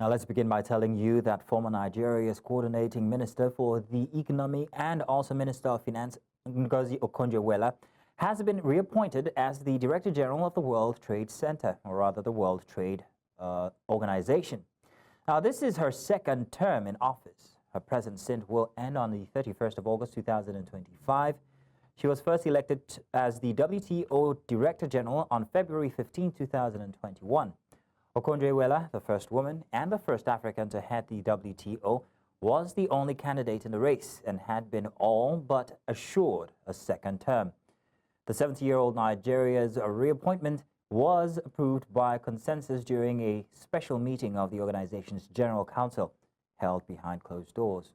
Now let's begin by telling you that former Nigeria's coordinating minister for the economy and also Minister of Finance, Ngozi Okonjo-Iweala, has been reappointed as the Director General of the World Trade Center, or rather the World Trade Organization. Now this is her second term in office. Her present stint will end on the 31st of August 2025. She was first elected as the WTO Director General on February 15, 2021. Okonjo-Iweala, the first woman and the first African to head the WTO, was the only candidate in the race and had been all but assured a second term. The 70-year-old Nigeria's reappointment was approved by consensus during a special meeting of the organization's General Council held behind closed doors.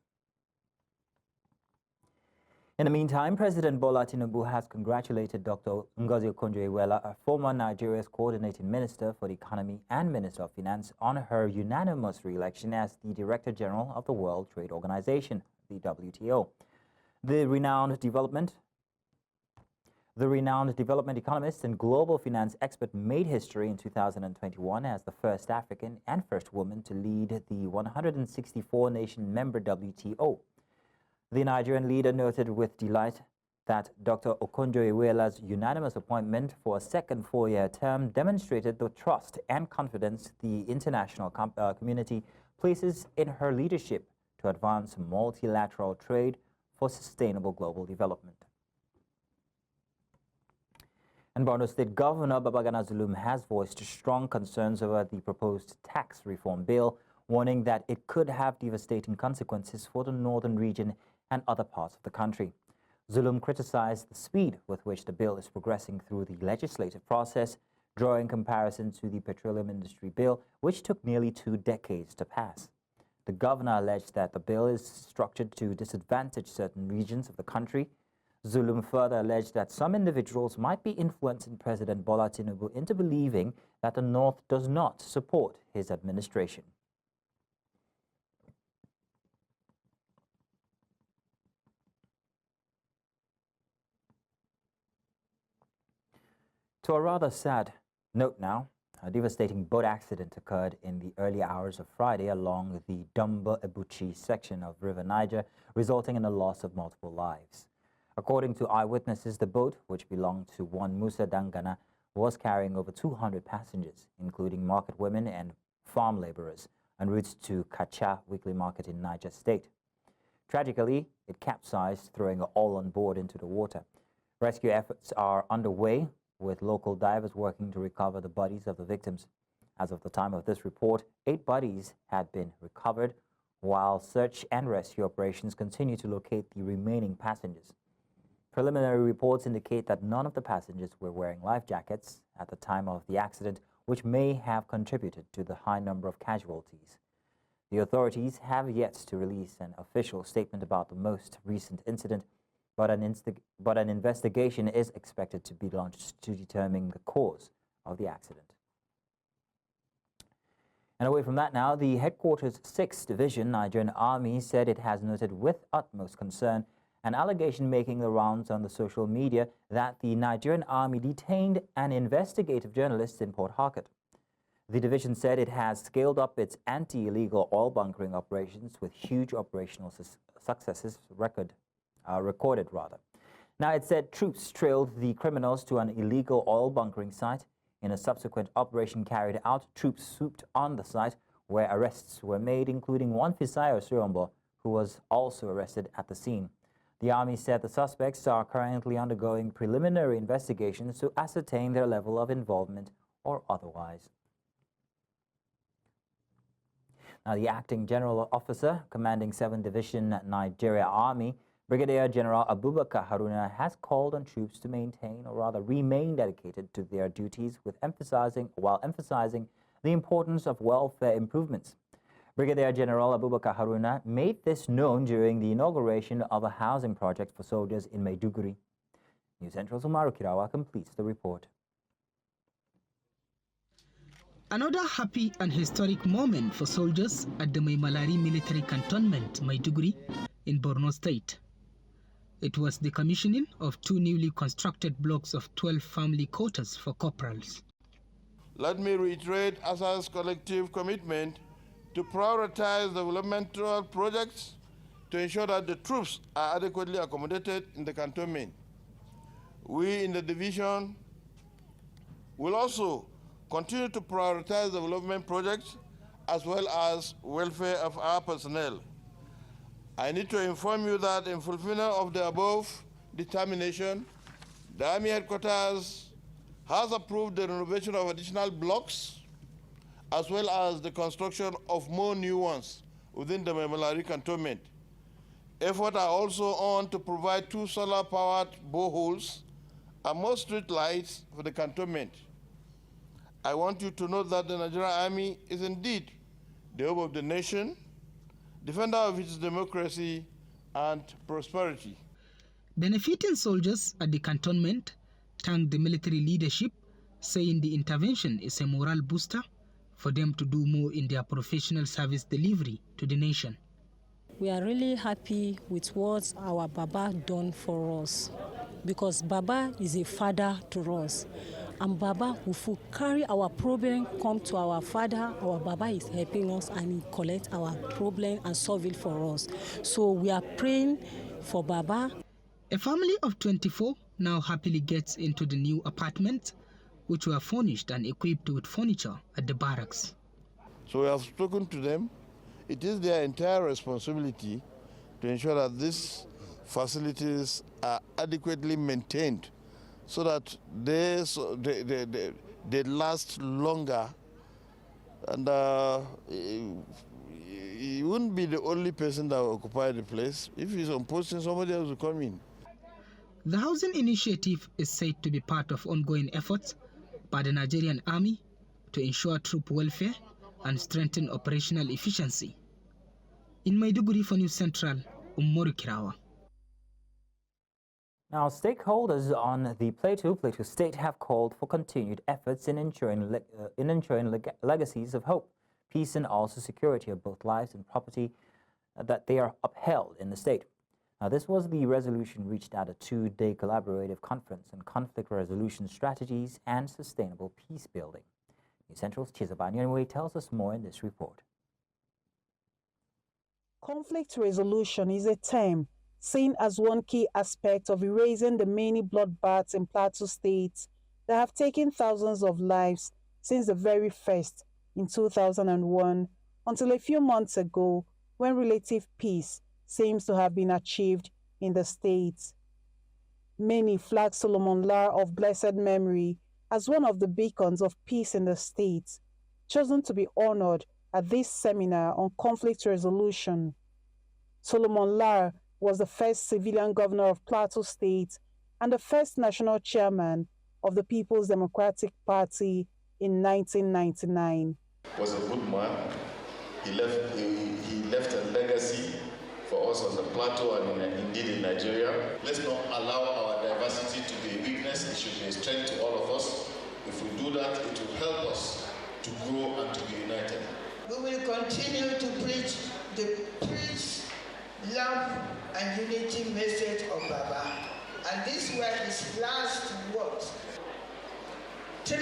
In the meantime, President Bola Tinubu has congratulated Dr. Ngozi Okonjo-Iweala, a former Nigeria's coordinating minister for the economy and Minister of Finance, on her unanimous re-election as the Director General of the World Trade Organization, the WTO. The renowned development economist and global finance expert made history in 2021 as the first African and first woman to lead the 164-nation member WTO. The Nigerian leader noted with delight that Dr. Okonjo-Iweala's unanimous appointment for a second four-year term demonstrated the trust and confidence the international community places in her leadership to advance multilateral trade for sustainable global development. And Borno State Governor Babagana Zulum has voiced strong concerns over the proposed tax reform bill, warning that it could have devastating consequences for the northern region and other parts of the country. Zulum criticized the speed with which the bill is progressing through the legislative process, drawing comparison to the petroleum industry bill, which took nearly 2 decades to pass. The governor alleged that the bill is structured to disadvantage certain regions of the country. Zulum further alleged that some individuals might be influencing President Bola Tinubu into believing that the North does not support his administration. To a rather sad note now, a devastating boat accident occurred in the early hours of Friday along the Dumba-Ebuchi section of River Niger, resulting in the loss of multiple lives. According to eyewitnesses, the boat, which belonged to one Musa Dangana, was carrying over 200 passengers, including market women and farm laborers, en route to Kacha Weekly Market in Niger State. Tragically, it capsized, throwing all on board into the water. Rescue efforts are underway, with local divers working to recover the bodies of the victims. As of the time of this report, 8 bodies had been recovered, while search and rescue operations continue to locate the remaining passengers. Preliminary reports indicate that none of the passengers were wearing life jackets at the time of the accident, which may have contributed to the high number of casualties. The authorities have yet to release an official statement about the most recent incident, but an investigation is expected to be launched to determine the cause of the accident. And away from that now, the Headquarters 6th Division Nigerian Army said it has noted with utmost concern an allegation making the rounds on the social media that the Nigerian Army detained an investigative journalist in Port Harcourt. The division said it has scaled up its anti-illegal oil bunkering operations with huge operational successes recorded. Now, it said troops trailed the criminals to an illegal oil bunkering site. In a subsequent operation carried out, troops swooped on the site where arrests were made, including one Fisayo Surombo, who was also arrested at the scene. The Army said the suspects are currently undergoing preliminary investigations to ascertain their level of involvement or otherwise. Now, the acting general officer commanding 7th Division Nigeria Army, Brigadier General Abubakar Haruna, has called on troops to maintain or rather remain dedicated to their duties while emphasizing the importance of welfare improvements. Brigadier General Abubakar Haruna made this known during the inauguration of a housing project for soldiers in Maiduguri. News Central's Umaru Kirawa completes the report. Another happy and historic moment for soldiers at the Maimalari military cantonment, Maiduguri, in Borno State. It was the commissioning of 2 newly constructed blocks of 12 family quarters for corporals. Let me reiterate ASA's collective commitment to prioritize developmental projects to ensure that the troops are adequately accommodated in the cantonment. We in the division will also continue to prioritize development projects as well as welfare of our personnel. I need to inform you that in fulfillment of the above determination, the Army Headquarters has approved the renovation of additional blocks as well as the construction of more new ones within the Memelari cantonment. Efforts are also on to provide 2 solar-powered boreholes and more street lights for the cantonment. I want you to know that the Nigerian Army is indeed the hope of the nation, defender of its democracy and prosperity. Benefiting soldiers at the cantonment thanked the military leadership, saying the intervention is a morale booster for them to do more in their professional service delivery to the nation. We are really happy with what our Baba done for us, because Baba is a father to us. And Baba, if we carry our problem, come to our father, our Baba is helping us and he collect our problem and solve it for us. So we are praying for Baba. A family of 24 now happily gets into the new apartment, which were furnished and equipped with furniture at the barracks. So we have spoken to them. It is their entire responsibility to ensure that these facilities are adequately maintained so that they last longer. And he wouldn't be the only person that will occupy the place. If he's on posting, somebody else will come in. The housing initiative is said to be part of ongoing efforts by the Nigerian Army to ensure troop welfare and strengthen operational efficiency. In Maiduguri for News Central, Umaru Kirawa. Now, stakeholders on the Plateau State have called for continued efforts in ensuring legacies of hope, peace, and also security of both lives and property that they are upheld in the state. Now, this was the resolution reached at a 2-day collaborative conference on conflict resolution strategies and sustainable peace building. News Central's Chizabanyanwe tells us more in this report. Conflict resolution is a term seen as one key aspect of erasing the many bloodbaths in Plateau states that have taken thousands of lives since the very first in 2001 until a few months ago when relative peace seems to have been achieved in the states. Many flag Solomon Lar of blessed memory as one of the beacons of peace in the states, chosen to be honored at this seminar on conflict resolution. Solomon Lar was the first civilian governor of Plateau State and the first national chairman of the People's Democratic Party in 1999. Was a good man. He left a legacy for us on the plateau and indeed in Nigeria. Let's not allow our diversity to be a weakness. It should be a strength to all of us. If we do that, it will help us to grow and to be united. We will continue to preach the peace, love, and unity message of Baba. And these were his last words. 3,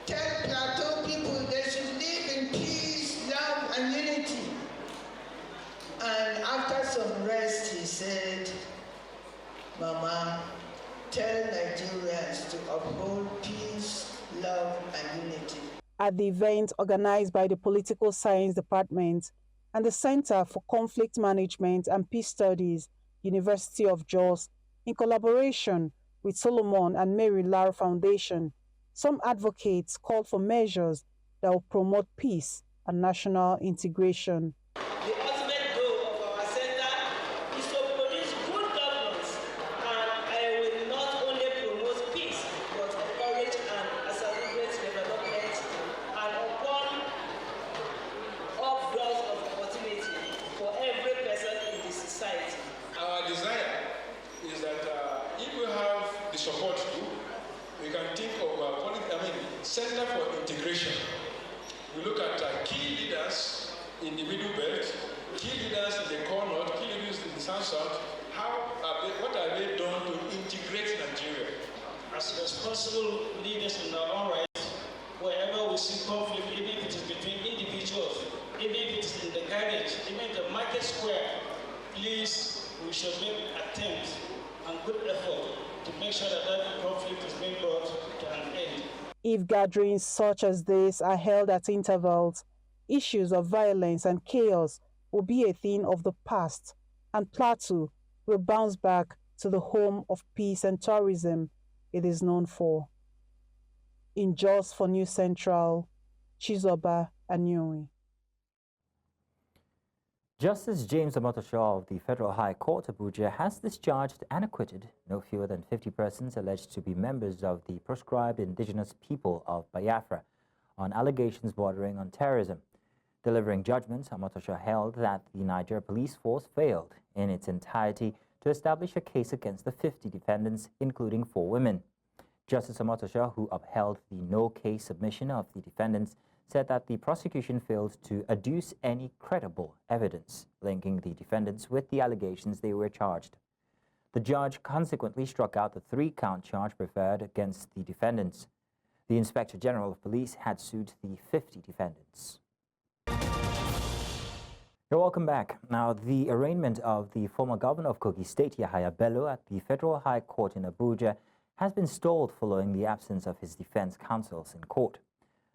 tell Plateau people they should live in peace, love, and unity. And after some rest, he said, Mama, tell Nigerians to uphold peace, love, and unity. At the event organized by the Political Science Department and the Center for Conflict Management and Peace Studies, University of Jos, in collaboration with Solomon and Mary Lar Foundation, some advocates called for measures that will promote peace and national integration. The ultimate goal of our center is to produce good governance, and I will not only promote peace, but encourage and accelerate development and open up doors of opportunity for every person in the society. Our desire is that if we have the support too, we can think of Center for Integration. We look at key leaders in the Middle Belt, key leaders in the Core North, key leaders in the South. What are they done to integrate Nigeria? As responsible leaders in our own right, wherever we see conflict, even if it is between individuals, even if it's in the garage, even the market square, please, we should make attempts and good effort to make sure that that conflict is being brought to an end. If gatherings such as this are held at intervals, issues of violence and chaos will be a thing of the past, and Plateau will bounce back to the home of peace and tourism it is known for. In Jos for News Central, Chizoba Anyuri. Justice James Omotosho of the Federal High Court, Abuja, has discharged and acquitted no fewer than 50 persons alleged to be members of the proscribed indigenous people of Biafra on allegations bordering on terrorism. Delivering judgments, Omotosho held that the Nigeria police force failed in its entirety to establish a case against the 50 defendants, including 4 women. Justice Omotosho, who upheld the no-case submission of the defendants, said that the prosecution failed to adduce any credible evidence linking the defendants with the allegations they were charged. The judge consequently struck out the 3-count charge preferred against the defendants. The Inspector General of Police had sued the 50 defendants. You're welcome back. Now, the arraignment of the former governor of Kogi State, Yahaya Bello, at the Federal High Court in Abuja has been stalled following the absence of his defense counsels in court.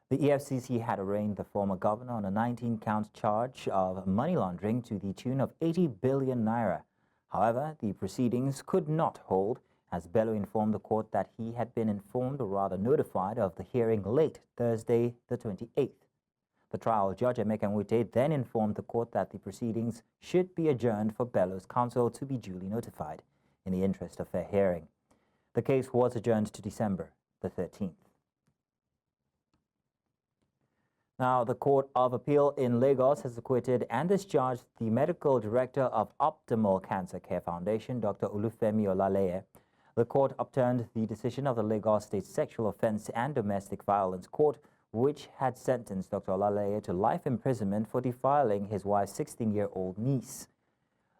The EFCC had arraigned the former governor on a 19-count charge of money laundering to the tune of 80 billion naira. However, the proceedings could not hold, as Bello informed the court that he had been informed, or rather notified, of the hearing late Thursday, the 28th. The trial judge, Emeka Nwite, then informed the court that the proceedings should be adjourned for Bello's counsel to be duly notified in the interest of fair hearing. The case was adjourned to December the 13th. Now, the Court of Appeal in Lagos has acquitted and discharged the medical director of Optimal Cancer Care Foundation, Dr. Olufemi Olaleye. The court upturned the decision of the Lagos State Sexual Offense and Domestic Violence Court, which had sentenced Dr. Olaleye to life imprisonment for defiling his wife's 16-year-old niece.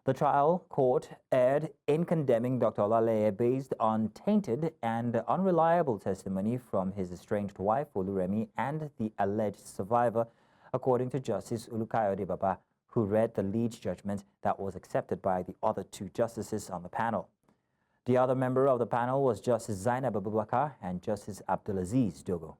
The trial court erred in condemning Dr. Olaleye based on tainted and unreliable testimony from his estranged wife, Oluremi, and the alleged survivor, according to Justice Olukayode Baba, who read the lead judgment that was accepted by the other 2 justices on the panel. The other member of the panel was Justice Zainab Abubakar and Justice Abdulaziz Dogo.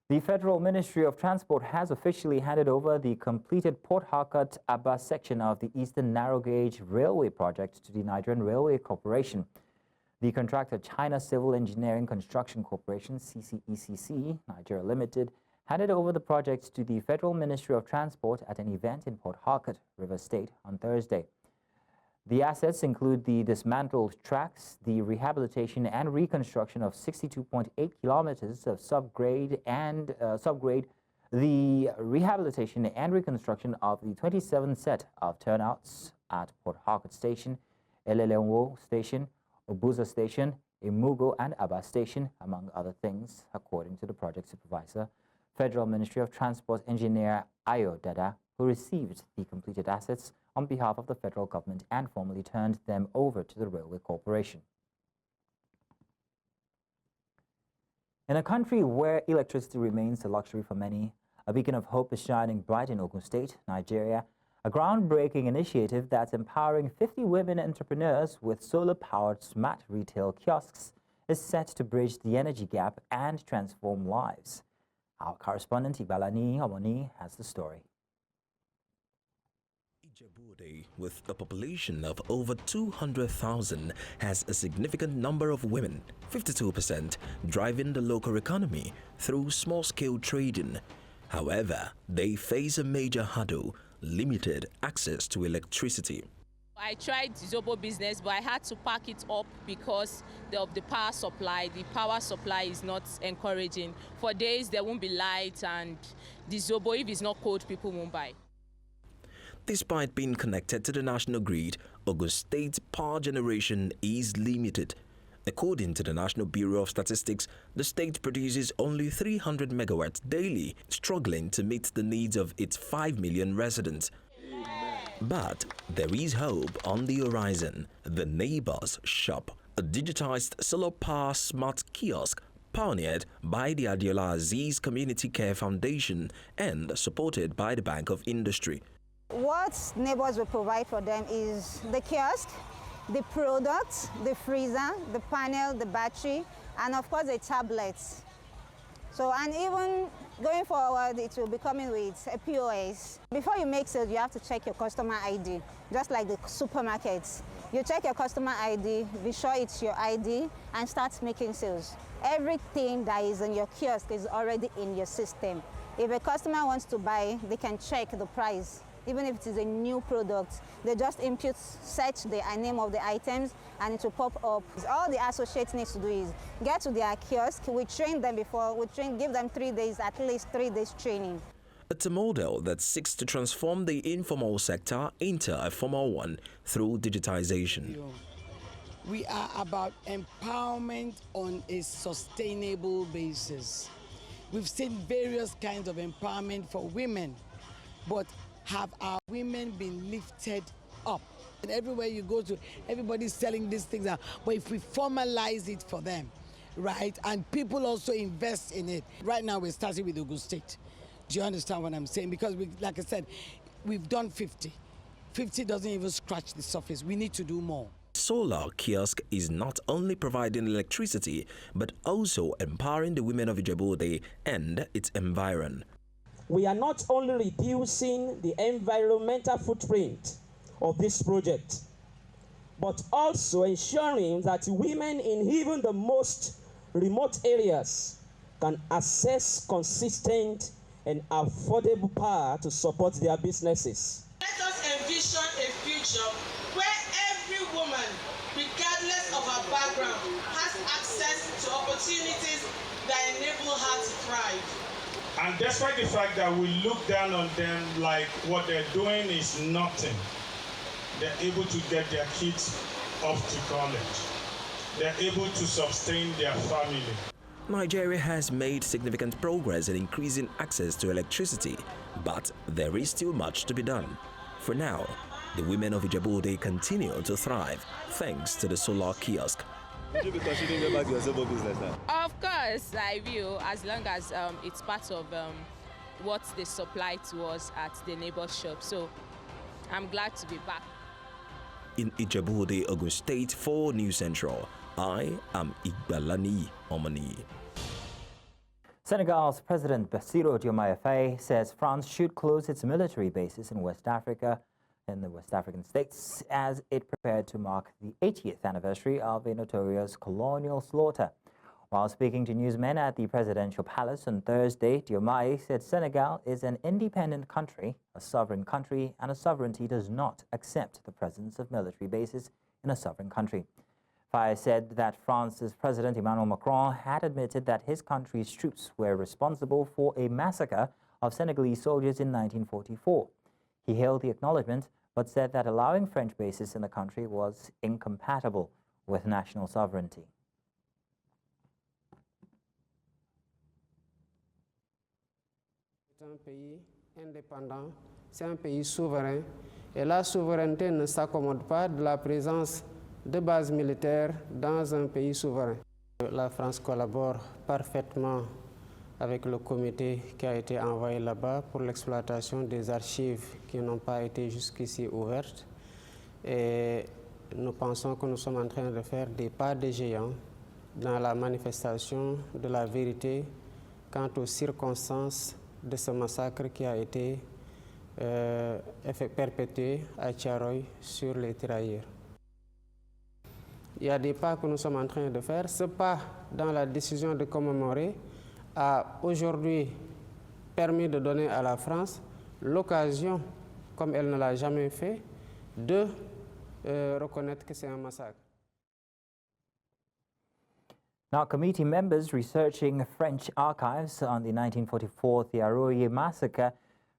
The Federal Ministry of Transport has officially handed over the completed Port Harcourt-Aba section of the Eastern Narrow Gauge Railway project to the Nigerian Railway Corporation. The contractor, China Civil Engineering Construction Corporation, CCECC, Nigeria Limited, handed over the project to the Federal Ministry of Transport at an event in Port Harcourt, Rivers State, on Thursday. The assets include the dismantled tracks, the rehabilitation and reconstruction of 62.8 kilometers of subgrade, the rehabilitation and reconstruction of the 27 set of turnouts at Port Harcourt Station, Elelenwo Station, Obuza Station, Imugo and Aba Station, among other things, according to the project supervisor, Federal Ministry of Transport Engineer Ayo Dada, who received the completed assets on behalf of the federal government and formally turned them over to the Railway Corporation. In a country where electricity remains a luxury for many, a beacon of hope is shining bright in Ogun State, Nigeria. A groundbreaking initiative that's empowering 50 women entrepreneurs with solar-powered smart retail kiosks is set to bridge the energy gap and transform lives. Our correspondent Ibalani Omoni has the story. Ijebu, with a population of over 200,000, has a significant number of women, 52%, driving the local economy through small-scale trading. However, they face a major hurdle: limited access to electricity. I tried Zobo business, but I had to pack it up because of the power supply. The power supply is not encouraging. For days, there won't be light, and the Zobo, if it's not cold, people won't buy. Despite being connected to the national grid, Ogun State's power generation is limited. According to the National Bureau of Statistics, the state produces only 300 megawatts daily, struggling to meet the needs of its 5 million residents. But there is hope on the horizon. The Neighbors Shop, a digitized solar power smart kiosk pioneered by the Adiola Aziz Community Care Foundation and supported by the Bank of Industry. What Neighbors will provide for them is the kiosk, the products, the freezer, the panel, the battery, and of course the tablets. So, and even going forward, it will be coming with a POS. Before you make sales, you have to check your customer ID, just like the supermarkets. You check your customer ID, be sure it's your ID, and start making sales. Everything that is in your kiosk is already in your system. If a customer wants to buy, they can check the price. Even if it is a new product, they just input, search the name of the items, and it will pop up. All the associates need to do is get to their kiosk. We train them before, give them 3 days, at least 3 days training. It's a model that seeks to transform the informal sector into a formal one through digitization. We are about empowerment on a sustainable basis. We've seen various kinds of empowerment for women, but have our women been lifted up? And everywhere you go to, everybody's selling these things out. But if we formalize it for them, right, and people also invest in it. Right now we're starting with Ogun State. Do you understand what I'm saying? Because, like I said, we've done 50. 50 doesn't even scratch the surface. We need to do more. Solar kiosk is not only providing electricity, but also empowering the women of Ijebu-Ode and its environ. We are not only reducing the environmental footprint of this project, but also ensuring that women in even the most remote areas can access consistent and affordable power to support their businesses. Let us envision a future where every woman, regardless of her background, has access to opportunities that enable her to thrive. And despite the fact that we look down on them like what they're doing is nothing, they're able to get their kids off to college. They're able to sustain their family. Nigeria has made significant progress in increasing access to electricity, but there is still much to be done. For now, the women of Ijebu-Ode continue to thrive thanks to the solar kiosk. Would you be considering going back to your civil business now? Of course, I will, as long as it's part of what they supply to us at the neighbor shop. So I'm glad to be back. In Ijebu-Ode, Ogun State, for News Central, I am Igbalani Omani. Senegal's President Bassirou Diomaye Faye says France should close its military bases in West Africa, in the West African states, as it prepared to mark the 80th anniversary of a notorious colonial slaughter. While speaking to newsmen at the presidential palace on Thursday, Diomaye said Senegal is an independent country, a sovereign country, and a sovereignty does not accept the presence of military bases in a sovereign country. Faye said that France's President Emmanuel Macron had admitted that his country's troops were responsible for a massacre of Senegalese soldiers in 1944. He hailed the acknowledgement, but said that allowing French bases in the country was incompatible with national sovereignty. C'est un pays indépendant, c'est un pays souverain, et la souveraineté ne s'accommode pas de la présence de bases militaires dans un pays souverain. La France collabore parfaitement avec le comité qui a été envoyé là-bas pour l'exploitation des archives qui n'ont pas été jusqu'ici ouvertes. Et nous pensons que nous sommes en train de faire des pas de géant dans la manifestation de la vérité quant aux circonstances de ce massacre qui a été perpétré à Thiaroye sur les tirailleurs. Il y a des pas que nous sommes en train de faire. Ce pas dans la décision de commémorer a aujourd'hui permis de donner à la France l'occasion, comme elle ne l'a jamais fait, de reconnaître que c'est un massacre. Now, committee members researching French archives on the 1944 Thiaroye massacre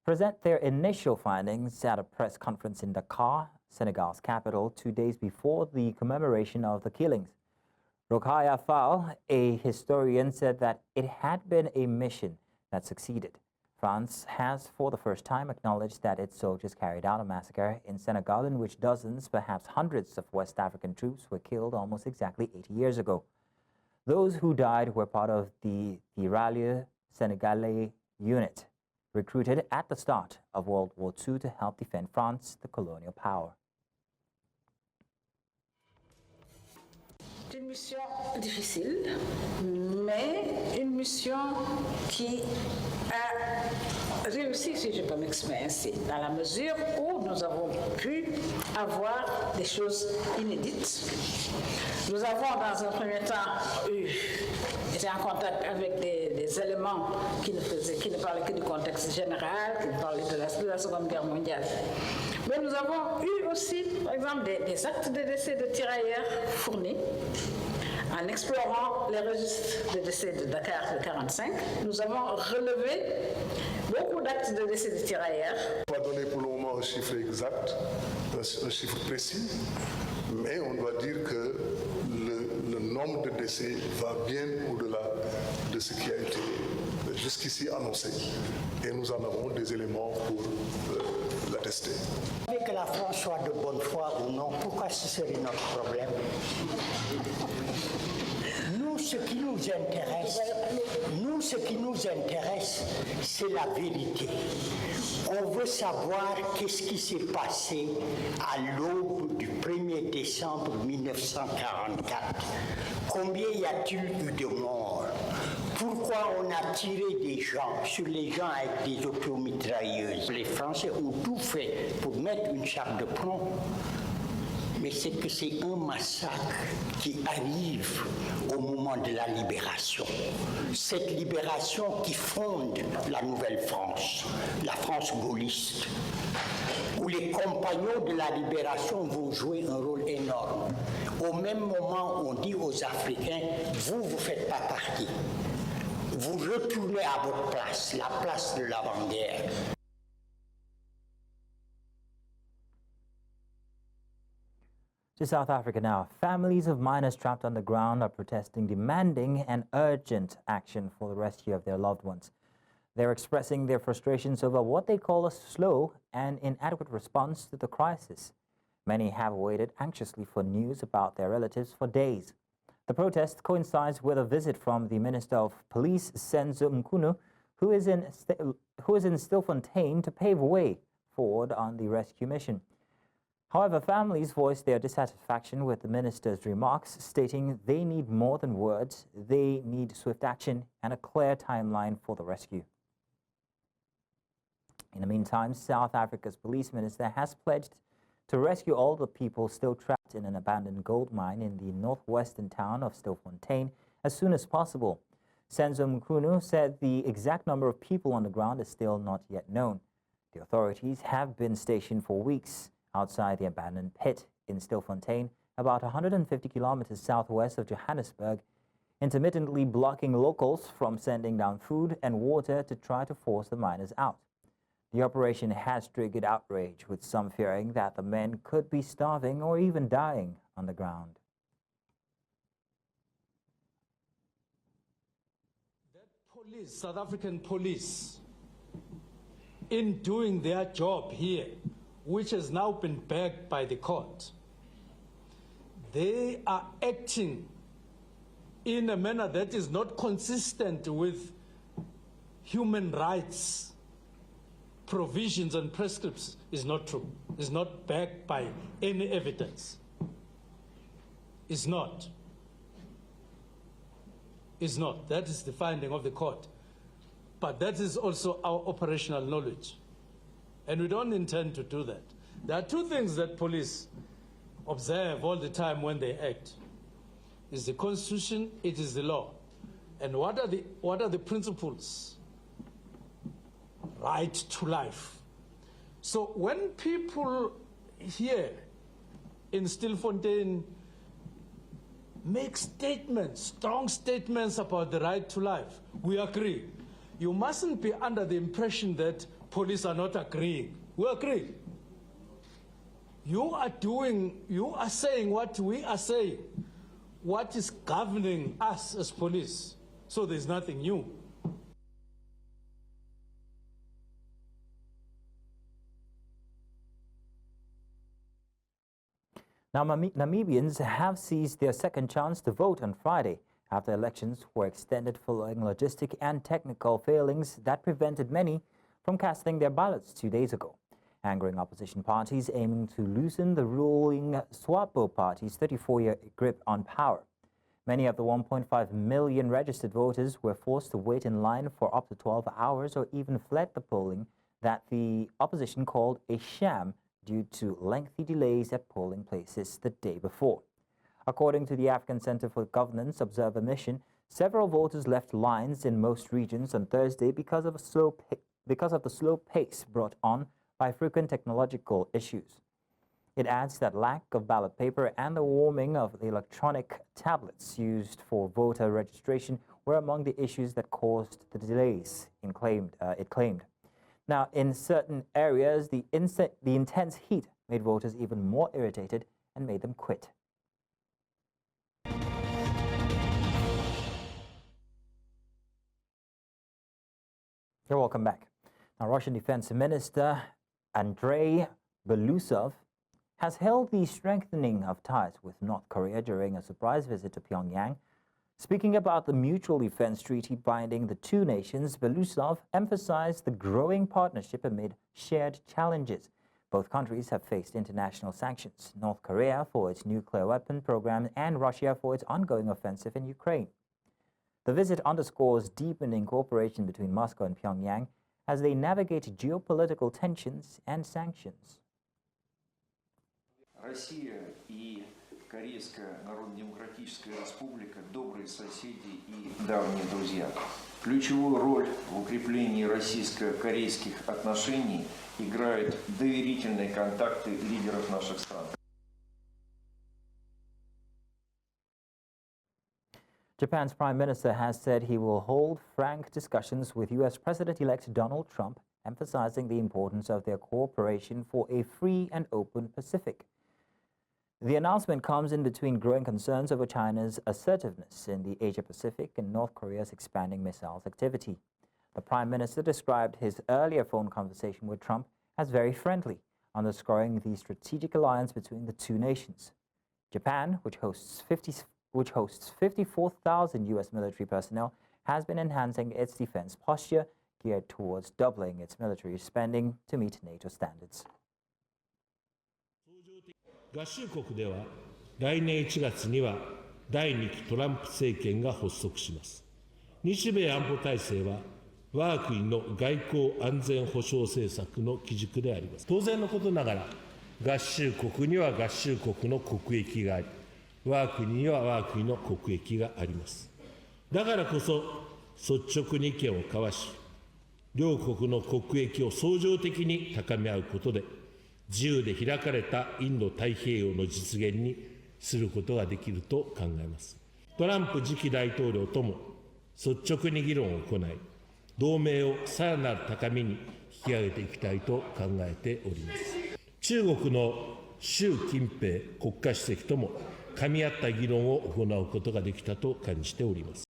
present their initial findings at a press conference in Dakar, Senegal's capital, 2 days before the commemoration of the killings. Rokhaya Fall, a historian, said that it had been a mission that succeeded. France has for the first time acknowledged that its soldiers carried out a massacre in Senegal in which dozens, perhaps hundreds of West African troops were killed almost exactly 80 years ago. Those who died were part of the Tirailleurs Senegalais unit, recruited at the start of World War II to help defend France, the colonial power. C'est une mission difficile, mais une mission qui a réussi, si je peux m'exprimer ainsi, dans la mesure où nous avons pu avoir des choses inédites. Nous avons, dans un premier temps, été en contact avec des éléments qui ne parlaient que du contexte général, qui parlaient de la Seconde Guerre mondiale. Mais nous avons eu aussi, par exemple, des actes de décès de tirailleurs fournis. En explorant les registres de décès de Dakar de 1945, nous avons relevé beaucoup d'actes de décès de tirailleurs. On ne va pas donner pour le moment un chiffre exact, un chiffre précis, mais on doit dire que le nombre de décès va bien au-delà de ce qui a été jusqu'ici annoncé. Et nous en avons des éléments pour l'attester. Que la France soit de bonne foi ou non, pourquoi ce serait notre problème? Nous, ce qui nous intéresse, c'est la vérité. On veut savoir qu'est-ce qui s'est passé à l'aube du 1er décembre 1944. Combien y a-t-il eu de morts? Pourquoi on a tiré sur les gens avec des automitrailleuses? Les Français ont tout fait pour mettre une chape de plomb. Mais c'est que c'est un massacre qui arrive au moment de la libération. Cette libération qui fonde la nouvelle France, la France gaulliste, où les compagnons de la libération vont jouer un rôle énorme. Au même moment, on dit aux Africains, vous ne faites pas partie. Vous retournez à votre place, la place de l'avant-guerre. To South Africa now. Families of miners trapped underground are protesting, demanding an urgent action for the rescue of their loved ones. They're expressing their frustrations over what they call a slow and inadequate response to the crisis. Many have waited anxiously for news about their relatives for days. The protest coincides with a visit from the Minister of Police, Senzo Mkhunu, who is in Stilfontein to pave way forward on the rescue mission. However, families voiced their dissatisfaction with the minister's remarks, stating they need more than words, they need swift action and a clear timeline for the rescue. In the meantime, South Africa's police minister has pledged to rescue all the people still trapped in an abandoned gold mine in the northwestern town of Stilfontein as soon as possible. Senzo Mkhunu said the exact number of people on the ground is still not yet known. The authorities have been stationed for weeks outside the abandoned pit in Stilfontein, about 150 kilometers southwest of Johannesburg, intermittently blocking locals from sending down food and water to try to force the miners out. The operation has triggered outrage, with some fearing that the men could be starving or even dying on the ground. That police, South African police, in doing their job here, which has now been backed by the court, they are acting in a manner that is not consistent with human rights provisions and prescriptions. Is not true. Is not backed by any evidence. Is not. Is not. That is the finding of the court. But that is also our operational knowledge. And we don't intend to do that. There are two things that police observe all the time when they act. It's the Constitution, it is the law. And what are the principles? Right to life. So when people here in Stilfontein make statements, strong statements about the right to life, we agree. You mustn't be under the impression that police are not agreeing. We agree. You are saying what we are saying, what is governing us as police. So there's nothing new. Now, Namibians have seized their second chance to vote on Friday after elections were extended following logistic and technical failings that prevented many from casting their ballots 2 days ago, angering opposition parties aiming to loosen the ruling SWAPO party's 34-year grip on power. Many of the 1.5 million registered voters were forced to wait in line for up to 12 hours or even fled the polling that the opposition called a sham due to lengthy delays at polling places the day before. According to the African Center for Governance Observer Mission, several voters left lines in most regions on Thursday because of the slow pace brought on by frequent technological issues. It adds that lack of ballot paper and the warming of the electronic tablets used for voter registration were among the issues that caused the delays, it claimed. Now, in certain areas, the intense heat made voters even more irritated and made them quit. You're welcome back. Now, Russian Defense Minister Andrei Belousov has hailed the strengthening of ties with North Korea during a surprise visit to Pyongyang. Speaking about the mutual defense treaty binding the two nations, Belousov emphasized the growing partnership amid shared challenges. Both countries have faced international sanctions, North Korea for its nuclear weapon program and Russia for its ongoing offensive in Ukraine. The visit underscores deepening cooperation between Moscow and Pyongyang as they navigate geopolitical tensions and sanctions. Россия и Корейская Народно-Демократическая Республика – добрые соседи и давние друзья. Ключевую роль в укреплении российско-корейских отношений играют доверительные контакты лидеров наших стран. Japan's Prime Minister has said he will hold frank discussions with U.S. President-elect Donald Trump, emphasizing the importance of their cooperation for a free and open Pacific. The announcement comes in between growing concerns over China's assertiveness in the Asia-Pacific and North Korea's expanding missiles activity. The Prime Minister described his earlier phone conversation with Trump as very friendly, underscoring the strategic alliance between the two nations. Japan, which hosts 54,000 U.S. military personnel, has been enhancing its defense posture, geared towards doubling its military spending to meet NATO standards. 合衆国では来年1月には第2期トランプ政権が発足します。日米安保体制は我が国の外交安全保障政策の基軸であります。当然のことながら合衆国には合衆国の国益があり、我が国には我が国の国益があります。だからこそ率直に意見を交わし、両国の国益を相乗的に高め合うことで、自由で開かれたインド太平洋の実現にすることができると考えます。トランプ次期大統領とも率直に議論を行い、同盟をさらなる高みに引き上げていきたいと考えております。中国の習近平国家主席とも噛み合った議論を行うことができたと感じております。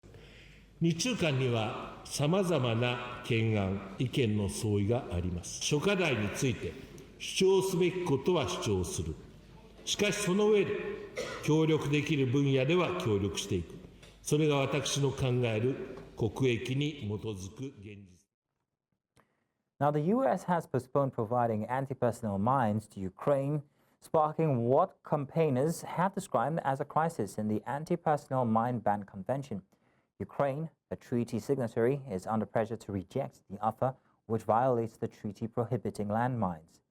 日中間にはさまざまな懸案、意見の相違があります。諸課題について主張すべきことは主張する。しかしその上で協力できる分野では協力していく。それが私の考える国益に基づく現実。Now, the U.S. has postponed providing anti-personnel mines to Ukraine, sparking what campaigners have described as a crisis in the Anti-Personnel Mine Ban Convention. Ukraine, a treaty signatory, is under pressure to reject the offer, which violates the treaty prohibiting landmines.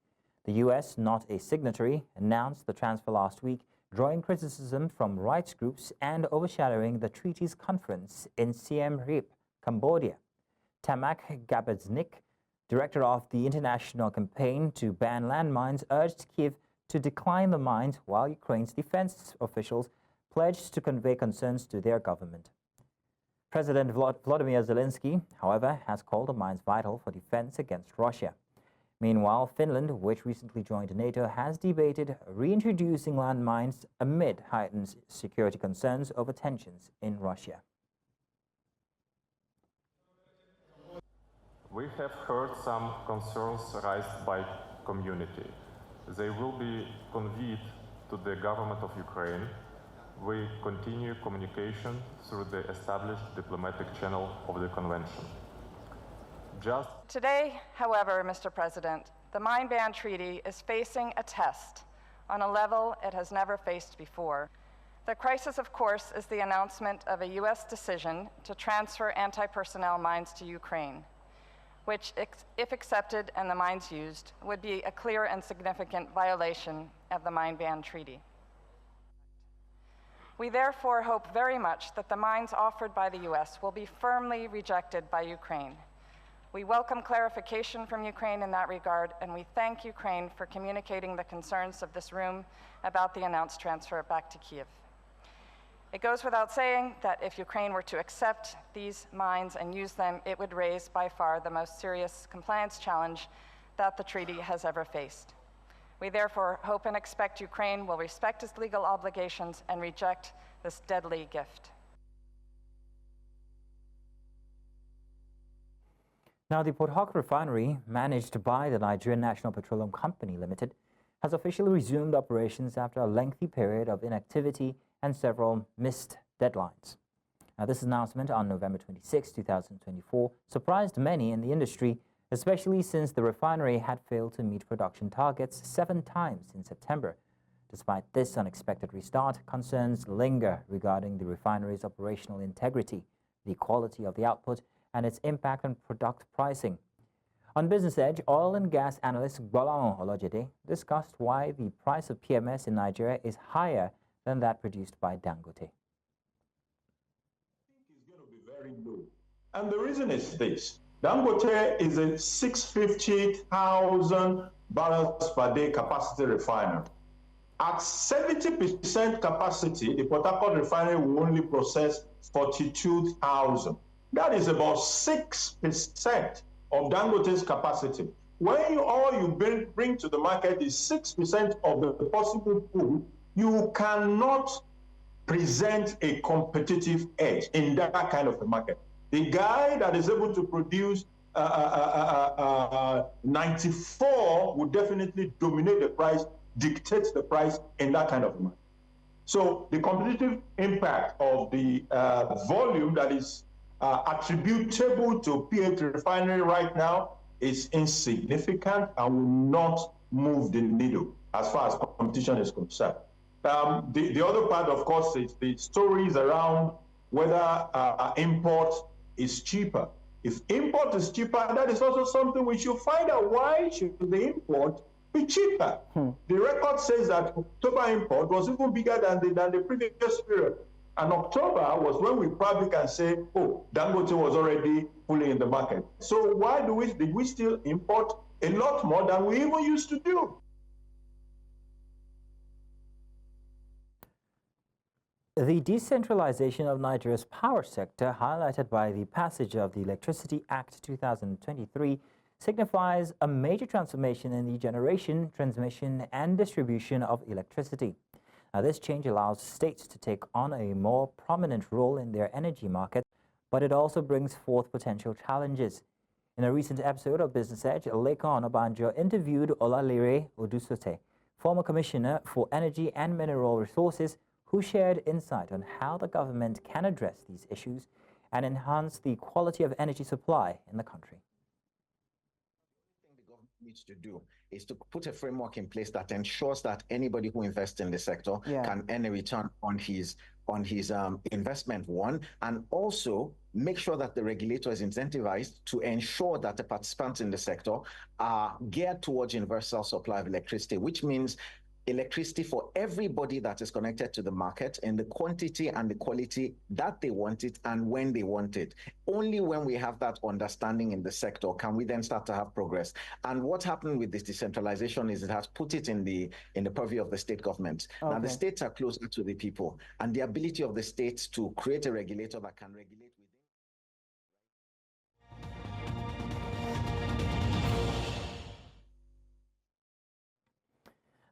The U.S., not a signatory, announced the transfer last week, drawing criticism from rights groups and overshadowing the treaty's conference in Siem Reap, Cambodia. Tamak Gabaznik, director of the international campaign to ban landmines, urged Kyiv to decline the mines while Ukraine's defense officials pledged to convey concerns to their government. President Volodymyr Zelensky, however, has called the mines vital for defense against Russia. Meanwhile, Finland, which recently joined NATO, has debated reintroducing landmines amid heightened security concerns over tensions in Russia. We have heard some concerns raised by community. They will be conveyed to the government of Ukraine, we continue communication through the established diplomatic channel of the Convention. Today, however, Mr. President, the Mine Ban Treaty is facing a test on a level it has never faced before. The crisis, of course, is the announcement of a U.S. decision to transfer anti-personnel mines to Ukraine, which, if accepted and the mines used, would be a clear and significant violation of the Mine Ban Treaty. We therefore hope very much that the mines offered by the U.S. will be firmly rejected by Ukraine. We welcome clarification from Ukraine in that regard, and we thank Ukraine for communicating the concerns of this room about the announced transfer back to Kyiv. It goes without saying that if Ukraine were to accept these mines and use them, it would raise by far the most serious compliance challenge that the treaty has ever faced. We therefore hope and expect Ukraine will respect its legal obligations and reject this deadly gift. Now, the Port Harcourt refinery, managed by the Nigerian National Petroleum Company Limited, has officially resumed operations after a lengthy period of inactivity and several missed deadlines. Now, this announcement on November 26, 2024, surprised many in the industry, especially since the refinery had failed to meet production targets 7 times in September. Despite this unexpected restart, concerns linger regarding the refinery's operational integrity, the quality of the output, and its impact on product pricing. On Business Edge, oil and gas analyst Bola Tinubu discussed why the price of PMS in Nigeria is higher than that produced by Dangote. It's going to be very low. And the reason is this. Dangote is a 650,000 barrels per day capacity refinery. At 70% capacity, the Port Harcourt refinery will only process 42,000. That is about 6% of Dangote's capacity. When all you bring to the market is 6% of the possible pool, you cannot present a competitive edge in that kind of a market. The guy that is able to produce 94 would definitely dominate the price, dictate the price in that kind of market. So the competitive impact of the volume that is attributable to PH refinery right now is insignificant and will not move the needle as far as competition is concerned. The other part, of course, is the stories around whether import is cheaper. If import is cheaper, that is also something we should find out. Why should the import be cheaper? The record says that October import was even bigger than the previous period. And October was when we probably can say, oh, Dangote was already fully in the market. So why did we still import a lot more than we even used to do? The decentralization of Nigeria's power sector, highlighted by the passage of the Electricity Act 2023, signifies a major transformation in the generation, transmission, and distribution of electricity. Now, this change allows states to take on a more prominent role in their energy market, but it also brings forth potential challenges. In a recent episode of Business Edge, Lekan Obanjo interviewed Olalere Odusote, former Commissioner for Energy and Mineral Resources, who shared insight on how the government can address these issues and enhance the quality of energy supply in the country. The government needs to do is to put a framework in place that ensures that anybody who invests in the sector can earn a return on his investment, one, and also make sure that the regulator is incentivized to ensure that the participants in the sector are geared towards universal supply of electricity, which means electricity for everybody that is connected to the market in the quantity and the quality that they want it and when they want it. Only when we have that understanding in the sector can we then start to have progress. And what happened with this decentralization is it has put it in the purview of the state government. Now the states are closer to the people, and the ability of the states to create a regulator that can regulate within.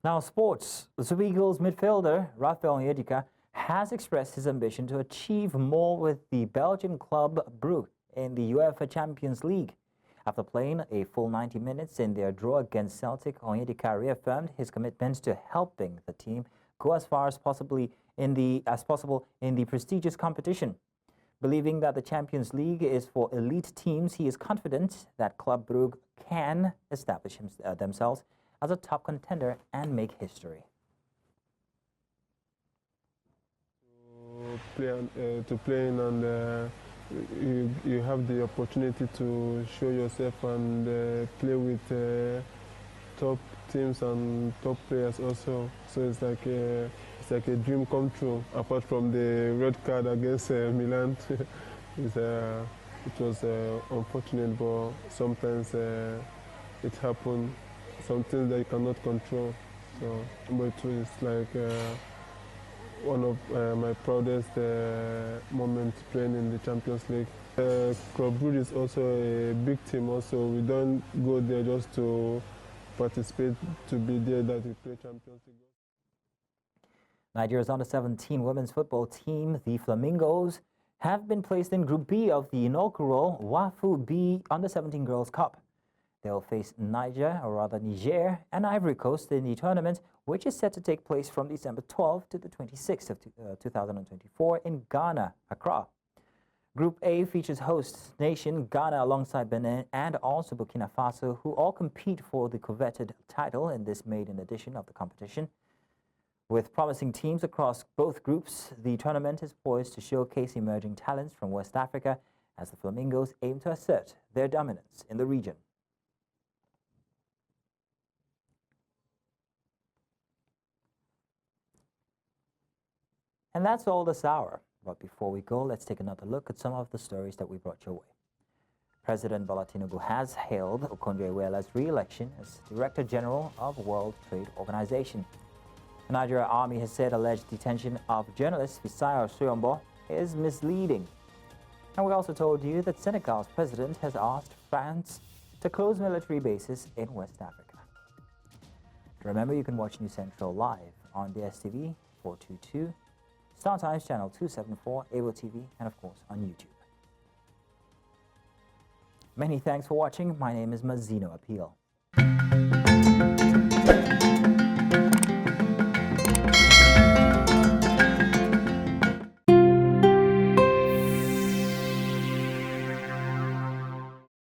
Now, sports. The Super Eagles midfielder Raphael Onyedika has expressed his ambition to achieve more with the Belgian club Brugge in the UEFA Champions League. After playing a full 90 minutes in their draw against Celtic, Onyedika reaffirmed his commitment to helping the team go as far as possible in the prestigious competition. Believing that the Champions League is for elite teams, he is confident that Club Brugge can establish themselves as a top contender and make history. To play in and you have the opportunity to show yourself and play with top teams and top players also. So it's like a dream come true. Apart from the red card against Milan, it was unfortunate, but sometimes it happened. Some things that you cannot control. So, but it was like one of my proudest moments playing in the Champions League. Club Brugge is also a big team. Also, we don't go there just to participate, to be there that we play Champions League. Nigeria's under-17 women's football team, the Flamingos, have been placed in Group B of the inaugural WAFU B Under-17 Girls Cup. They'll face Niger and Ivory Coast in the tournament, which is set to take place from December 12th to the 26th of 2024 in Ghana, Accra. Group A features host nation Ghana alongside Benin and also Burkina Faso, who all compete for the coveted title in this maiden edition of the competition. With promising teams across both groups, the tournament is poised to showcase emerging talents from West Africa as the Flamingos aim to assert their dominance in the region. And that's all this hour. But before we go, let's take another look at some of the stories that we brought your way. President Bola Tinubu has hailed Okonjo-Iweala's re-election as Director General of World Trade Organization. The Nigeria Army has said alleged detention of journalist Fisayo Soyombo is misleading. And we also told you that Senegal's president has asked France to close military bases in West Africa. Remember, you can watch News Central live on DSTV 422, Star Times Channel 274, Able TV, and of course on YouTube. Many thanks for watching. My name is Mazino Appeal.